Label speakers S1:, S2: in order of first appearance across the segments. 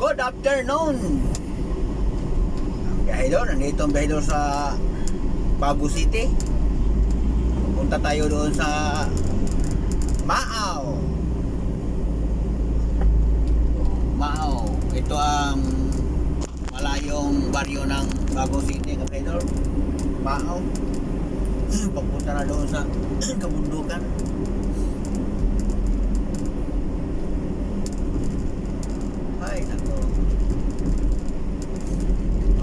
S1: Good afternoon. Ang biyahe doon, nandito ang biyahe doon sa Babu City. Pupunta tayo doon sa Maaw. Maaw. Ito ang malayong baryo ng Babu City, kapedor. Maaw. Papunta na doon sa kabundukan. Ay, nako.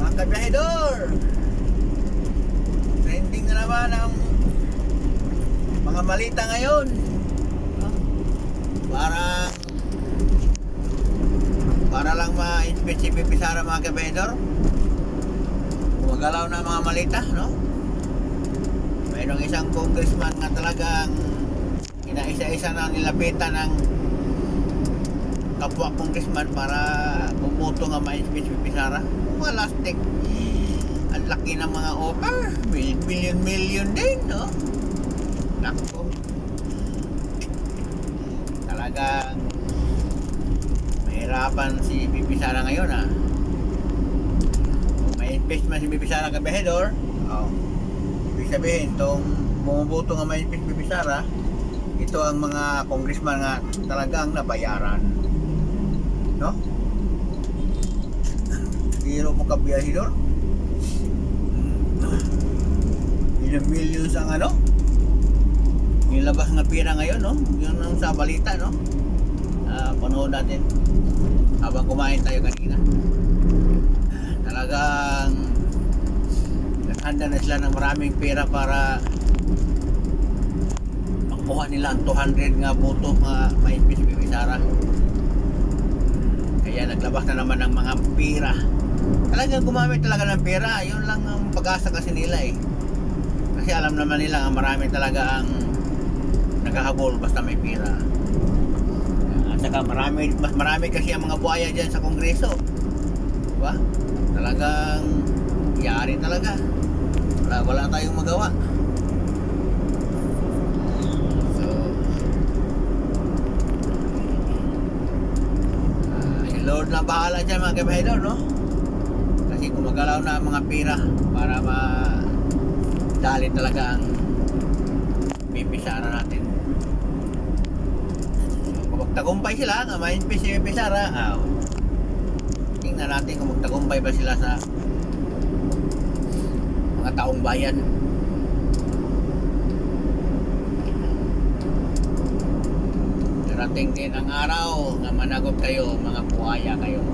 S1: Mga kabiyahedor, trending na naman ang mga malita ngayon. Para lang ma-inspect si Pipi Sara, mga kabiyahedor. Gumagalaw na mga malita, no? Mayroong isang congressman na talagang inaisa-isa na nilapitan ng kapwa congressman para bumoto nga ma-inspect si Pipi Sara. Mga lastik, ang laki ng mga offer, million din, no? Nako, talagang mahirapan si Pipi Sara ngayon, ha? Kung may investment si Pipi Sara, kabehedor, ibig sabihin itong bumuboto nga may investment si Pipi Sara, ito ang mga congressman nga talagang nabayaran, no? Hero mo kabehedor, ilang millions ang ano nilabas nga pira ngayon, no? Yun ang sa balita, no? Panood natin habang kumain tayo kanina. Talagang naghanda na sila ng maraming pera para makuha nila ang 200 nga boto nga ma-impeach si Pipi Sara. Kaya naglabas na naman ng mga pera. Talagang gumamit talaga ng pera. Yun lang ang pag-asa kasi nila, eh. Kasi alam naman nila ang marami talaga ang naghahabol basta may pera. At saka mas marami kasi ang mga buhaya dyan sa Kongreso, diba? Talagang yari talaga. Wala tayong magawa. So yung Lord na bahala dyan, mga kabahedor, no? Kasi gumagalaw na ang mga pera para dali talaga ang Pipi Sara natin. Kung magtagumpay sila nga ma-inspect si Pipi Sara, tingnan natin kung magtagumpay ba sila sa mga taong bayan. Darating din ang araw nga managot kayo, mga buhaya kayo.